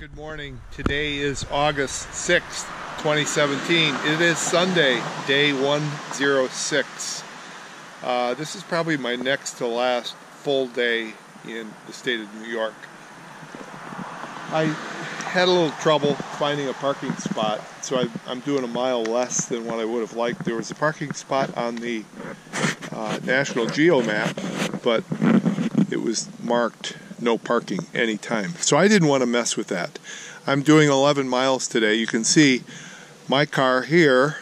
Good morning. Today is August 6th, 2017. It is Sunday, day 106. This is probably my next to last full day in the state of New York. I had a little trouble finding a parking spot, so I'm doing a mile less than what I would have liked. There was a parking spot on the National Geo map, but it was marked no parking anytime. So I didn't want to mess with that. I'm doing 11 miles today. You can see my car here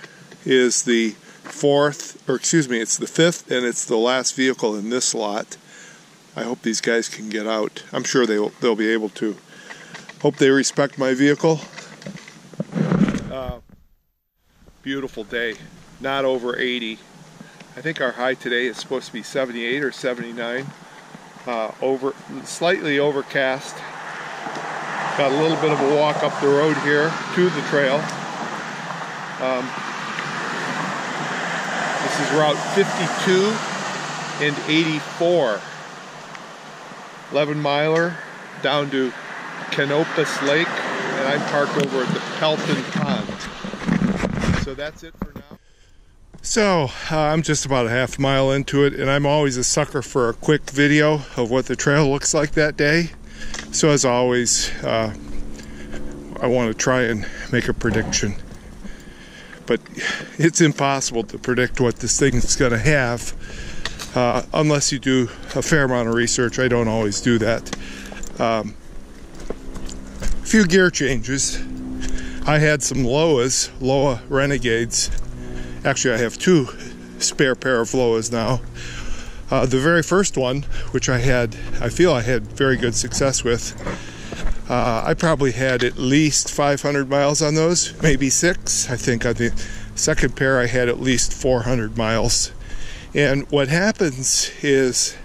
is the it's the fifth, and it's the last vehicle in this lot. I hope these guys can get out. I'm sure they'll be able to. Hope they respect my vehicle. Beautiful day. Not over 80. I think our high today is supposed to be 78 or 79. Slightly overcast. Got a little bit of a walk up the road here to the trail. This is Route 52 and 84. 11 miler down to Canopus Lake, and I'm parked over at the Pelton Pond. So that's it for now. So I'm just about a half mile into it, and I'm always a sucker for a quick video of what the trail looks like that day. So as always, I want to try and make a prediction, but it's impossible to predict what this thing is going to have unless you do a fair amount of research. I don't always do that. A few gear changes. I had some Loa Renegades. Actually, I have two spare pair of Loas now. The very first one, which I feel I had very good success with, I probably had at least 500 miles on those, maybe 6. I think on the second pair I had at least 400 miles. And what happens is,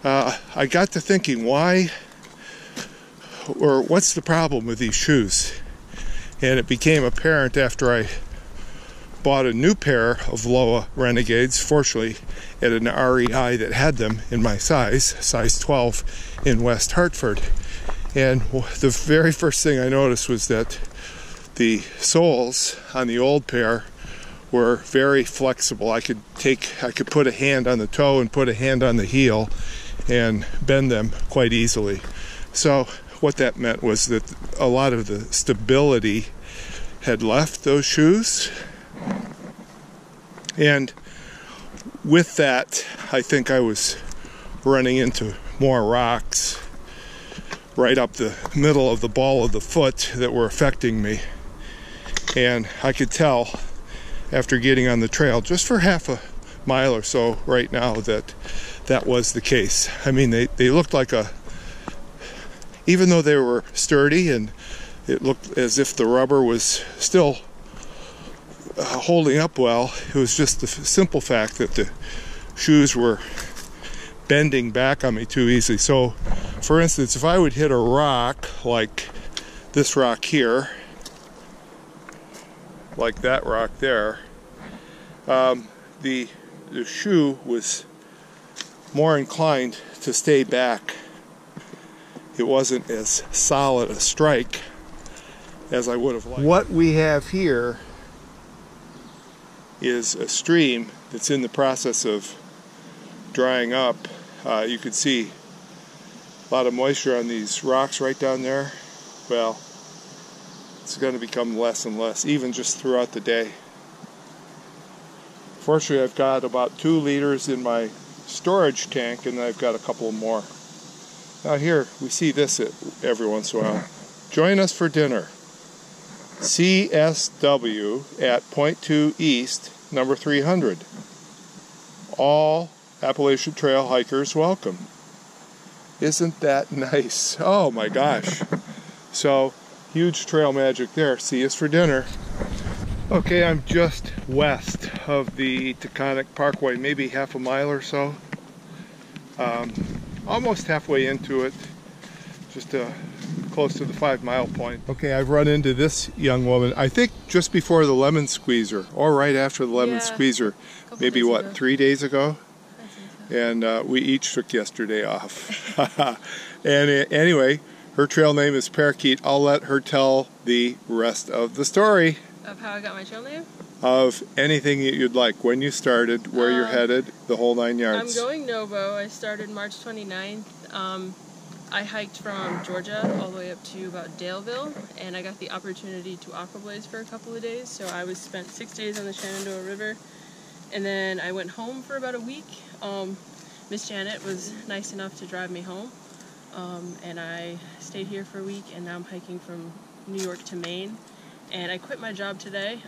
I got to thinking, what's the problem with these shoes? And it became apparent after I bought a new pair of Loa Renegades, fortunately at an REI that had them in my size 12 in West Hartford. And the very first thing I noticed was that the soles on the old pair were very flexible. I could put a hand on the toe and put a hand on the heel and bend them quite easily. So what that meant was that a lot of the stability had left those shoes. And with that, I think I was running into more rocks right up the middle of the ball of the foot that were affecting me. And I could tell after getting on the trail just for half a mile or so right now that was the case. I mean, they looked like even though they were sturdy and it looked as if the rubber was still holding up well, it was just the simple fact that the shoes were bending back on me too easily. So for instance, if I would hit a rock like this rock here, like that rock there, the shoe was more inclined to stay back. It wasn't as solid a strike as I would have liked. What we have here is a stream that's in the process of drying up. You can see a lot of moisture on these rocks right down there. Well, it's going to become less and less, even just throughout the day. Fortunately, I've got about 2 liters in my storage tank, and I've got a couple more. Now here, we see this every once in a while. Join us for dinner. CSW at Point 2 East, number 300. All Appalachian Trail hikers welcome. Isn't that nice? Oh my gosh. So, huge trail magic there. See us for dinner. Okay, I'm just west of the Taconic Parkway, maybe half a mile or so. Almost halfway into it. Just close to the 5 mile point. Okay, I've run into this young woman, I think just before the lemon squeezer, or right after the lemon squeezer, maybe what, 3 days ago? And we each took yesterday off. And anyway, Her trail name is Parakeet. I'll let her tell the rest of the story. Of how I got my trail name? Of anything that you'd like, when you started, where you're headed, the whole 9 yards. I'm going Novo. I started March 29th. I hiked from Georgia all the way up to about Daleville, and I got the opportunity to aquablaze for a couple of days. So I spent 6 days on the Shenandoah River, and then I went home for about a week. Miss Janet was nice enough to drive me home, and I stayed here for a week, and now I'm hiking from New York to Maine. And I quit my job today.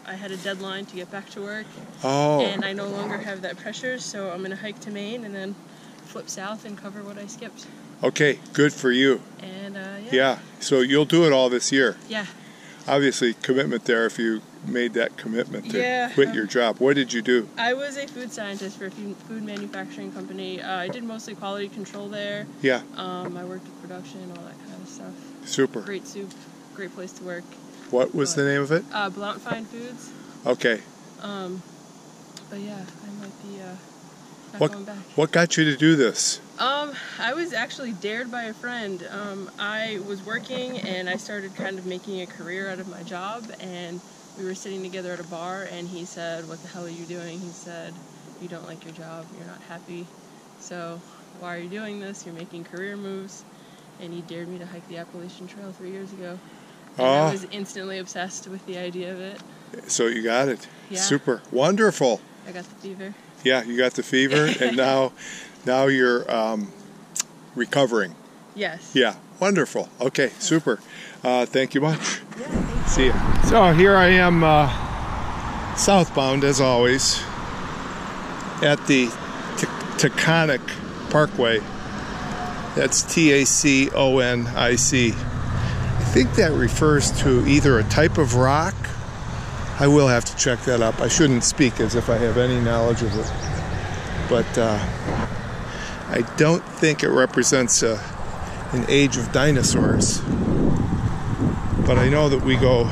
I had a deadline to get back to work, and I no longer have that pressure, so I'm going to hike to Maine and then flip south and cover what I skipped. Okay, good for you. And yeah, so you'll do it all this year. Yeah. Obviously, commitment there if you made that commitment to quit your job. What did you do? I was a food scientist for a food manufacturing company. I did mostly quality control there. Yeah. I worked with production, all that kind of stuff. Super. Great soup, great place to work. What was the name of it? Blount Fine Foods. Okay. But yeah, I might be not going back. What got you to do this? I was actually dared by a friend. I was working and I started kind of making a career out of my job, and we were sitting together at a bar and he said, "What the hell are you doing?" He said, "You don't like your job, you're not happy, so why are you doing this? You're making career moves." And he dared me to hike the Appalachian Trail 3 years ago. And I was instantly obsessed with the idea of it. So you got it. Yeah. Super. Wonderful. I got the fever. Yeah, you got the fever, and now you're recovering. Yes. Yeah, wonderful. Okay, super. Thank you much. Yeah, thank you. See you. So here I am southbound, as always, at the Taconic Parkway. That's Taconic. I think that refers to either a type of rock. I will have to check that up. I shouldn't speak as if I have any knowledge of it. But I don't think it represents an age of dinosaurs. But I know that we go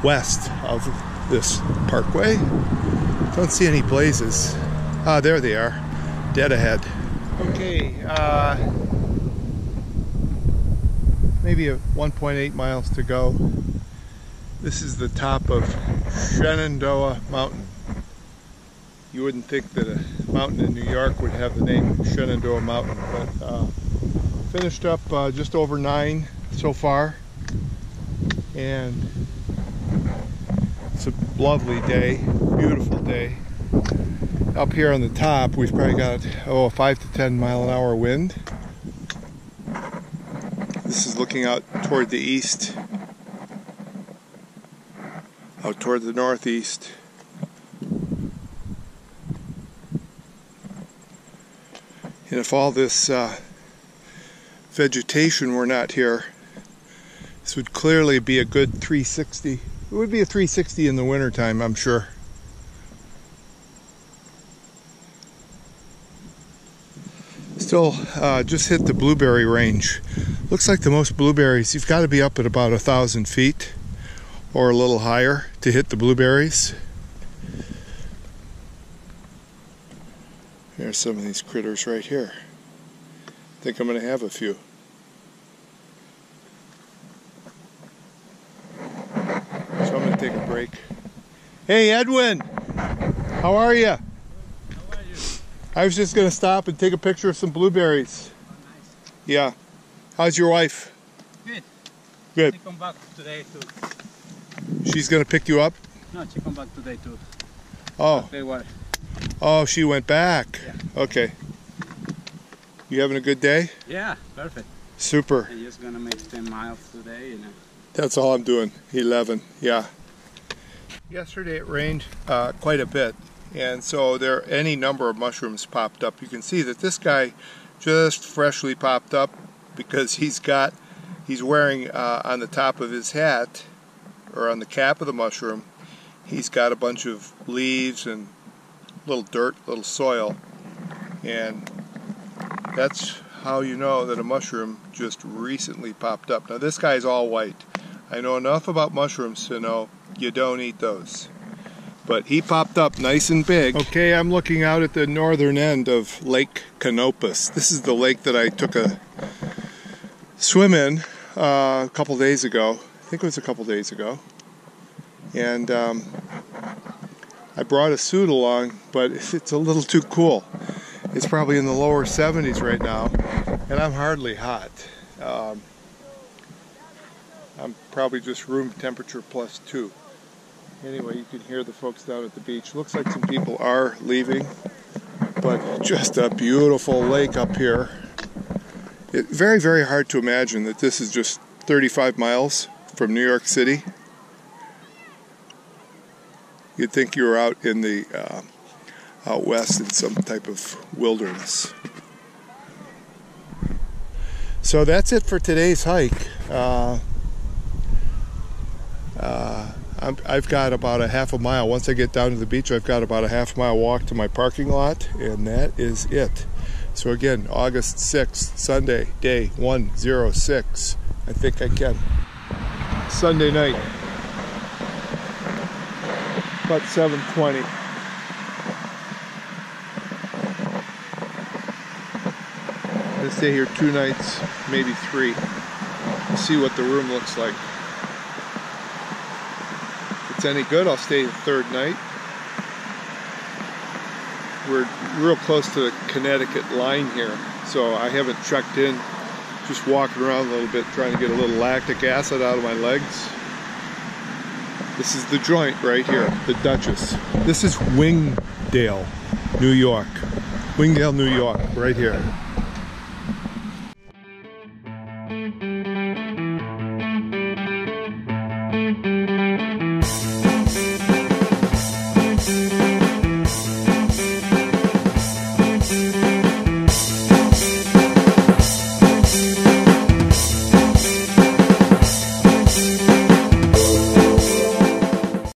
west of this parkway. Don't see any blazes. There they are, dead ahead. Okay, maybe 1.8 miles to go. This is the top of Shenandoah Mountain. You wouldn't think that a mountain in New York would have the name Shenandoah Mountain, but finished up just over 9 so far, and it's a lovely day, beautiful day. Up here on the top, we've probably got a 5 to 10 mile an hour wind. This is looking out toward the east, out toward the northeast. And if all this vegetation were not here, this would clearly be a good 360. It would be a 360 in the wintertime, I'm sure. Still just hit the blueberry range. Looks like the most blueberries, you've got to be up at about 1,000 feet or a little higher to hit the blueberries. There's some of these critters right here. I think I'm going to have a few. So I'm going to take a break. Hey Edwin, how are you? How are you? I was just going to stop and take a picture of some blueberries. Oh, nice. Yeah. How's your wife? Good. Good. She come back today too. She's going to pick you up? No, she come back today too. Oh. Okay, what? Oh, she went back. Yeah. Okay. You having a good day? Yeah, perfect. Super. I'm just gonna make 10 miles today, you know. That's all I'm doing. 11. Yeah. Yesterday it rained quite a bit, and so there any number of mushrooms popped up. You can see that this guy just freshly popped up because he's wearing on the top of his hat, or on the cap of the mushroom, he's got a bunch of leaves and little dirt, little soil, and that's how you know that a mushroom just recently popped up. Now this guy's all white. I know enough about mushrooms to know you don't eat those. but he popped up nice and big. Okay, I'm looking out at the northern end of Lake Canopus. This is the lake that I took a swim in a couple days ago. I think it was a couple days ago. And I brought a suit along, but it's a little too cool. It's probably in the lower 70s right now, and I'm hardly hot. I'm probably just room temperature +2. Anyway, you can hear the folks down at the beach. Looks like some people are leaving, but just a beautiful lake up here. Very, very hard to imagine that this is just 35 miles from New York City. You'd think you were out in the out west in some type of wilderness. So that's it for today's hike. I've got about a half a mile. Once I get down to the beach, I've got about a half mile walk to my parking lot, and that is it. So again, August 6th, Sunday, day 106. I think I can. Sunday night, about 7:20. I'm gonna stay here 2 nights, maybe 3. See what the room looks like. If it's any good, I'll stay the 3rd night. We're real close to the Connecticut line here, so I haven't checked in. Just walking around a little bit, trying to get a little lactic acid out of my legs. This is the joint right here, the Duchess. This is Wingdale, New York. Wingdale, New York, right here.